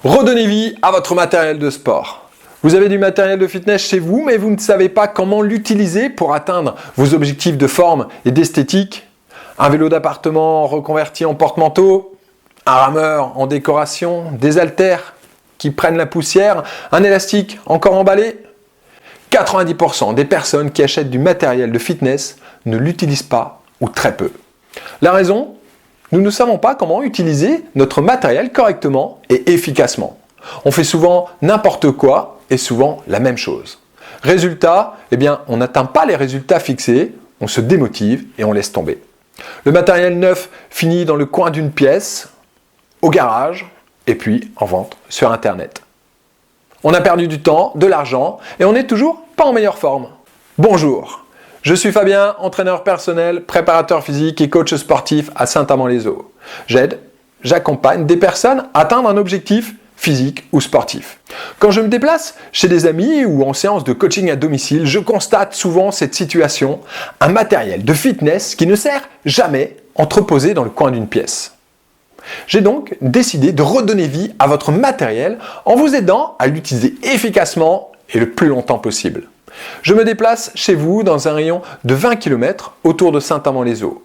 Redonnez vie à votre matériel de sport. Vous avez du matériel de fitness chez vous, mais vous ne savez pas comment l'utiliser pour atteindre vos objectifs de forme et d'esthétique. Un vélo d'appartement reconverti en porte-manteau, un rameur en décoration, des haltères qui prennent la poussière, un élastique encore emballé. 90% des personnes qui achètent du matériel de fitness ne l'utilisent pas ou très peu. La raison ? Nous ne savons pas comment utiliser notre matériel correctement et efficacement. On fait souvent n'importe quoi et souvent la même chose. Résultat, on n'atteint pas les résultats fixés, on se démotive et on laisse tomber. Le matériel neuf finit dans le coin d'une pièce, au garage et puis en vente sur Internet. On a perdu du temps, de l'argent et on n'est toujours pas en meilleure forme. Bonjour! Je suis Fabien, entraîneur personnel, préparateur physique et coach sportif à Saint-Amand-les-Eaux. J'accompagne des personnes à atteindre un objectif physique ou sportif. Quand je me déplace chez des amis ou en séance de coaching à domicile, je constate souvent cette situation, un matériel de fitness qui ne sert jamais entreposé dans le coin d'une pièce. J'ai donc décidé de redonner vie à votre matériel en vous aidant à l'utiliser efficacement et le plus longtemps possible. Je me déplace chez vous dans un rayon de 20 km autour de Saint-Amand-les-Eaux.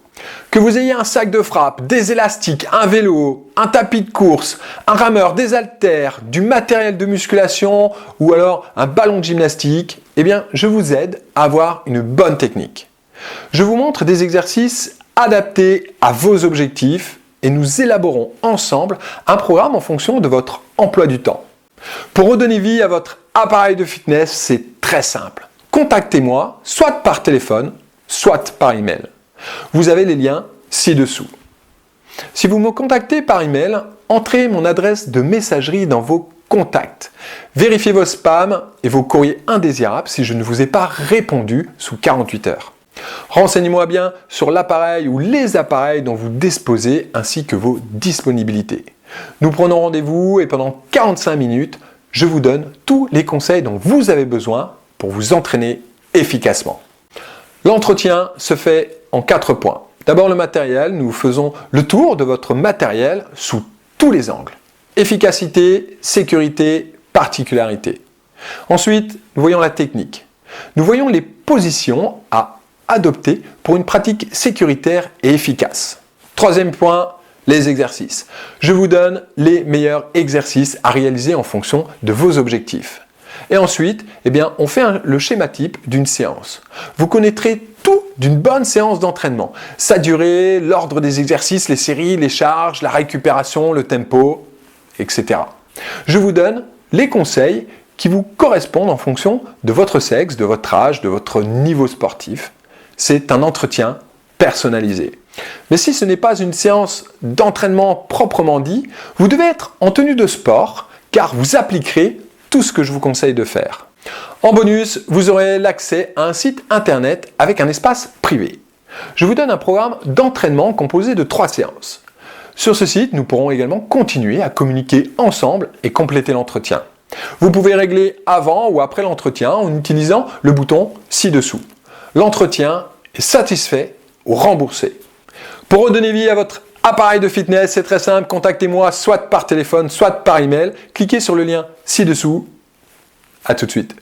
Que vous ayez un sac de frappe, des élastiques, un vélo, un tapis de course, un rameur, des haltères, du matériel de musculation ou alors un ballon de gymnastique, je vous aide à avoir une bonne technique. Je vous montre des exercices adaptés à vos objectifs et nous élaborons ensemble un programme en fonction de votre emploi du temps. Pour redonner vie à votre appareil de fitness, c'est très simple. Contactez-moi soit par téléphone, soit par email. Vous avez les liens ci-dessous. Si vous me contactez par email, entrez mon adresse de messagerie dans vos contacts. Vérifiez vos spams et vos courriers indésirables si je ne vous ai pas répondu sous 48 heures. Renseignez-moi bien sur l'appareil ou les appareils dont vous disposez ainsi que vos disponibilités. Nous prenons rendez-vous et pendant 45 minutes, je vous donne tous les conseils dont vous avez besoin pour vous entraîner efficacement. L'entretien se fait en 4 points. D'abord le matériel, nous faisons le tour de votre matériel sous tous les angles. Efficacité, sécurité, particularité. Ensuite, nous voyons la technique. Nous voyons les positions à adopter pour une pratique sécuritaire et efficace. Troisième point, les exercices. Je vous donne les meilleurs exercices à réaliser en fonction de vos objectifs. Et ensuite, on fait le schéma type d'une séance. Vous connaîtrez tout d'une bonne séance d'entraînement. Sa durée, l'ordre des exercices, les séries, les charges, la récupération, le tempo, etc. Je vous donne les conseils qui vous correspondent en fonction de votre sexe, de votre âge, de votre niveau sportif. C'est un entretien personnalisé. Mais si ce n'est pas une séance d'entraînement proprement dit, vous devez être en tenue de sport car vous appliquerez tout ce que je vous conseille de faire. En bonus, vous aurez l'accès à un site internet avec un espace privé. Je vous donne un programme d'entraînement composé de 3 séances. Sur ce site, nous pourrons également continuer à communiquer ensemble et compléter l'entretien. Vous pouvez régler avant ou après l'entretien en utilisant le bouton ci-dessous. L'entretien est satisfait ou remboursé. Pour redonner vie à votre appareil de fitness, c'est très simple, contactez-moi soit par téléphone, soit par email. Cliquez sur le lien ci-dessous. À tout de suite.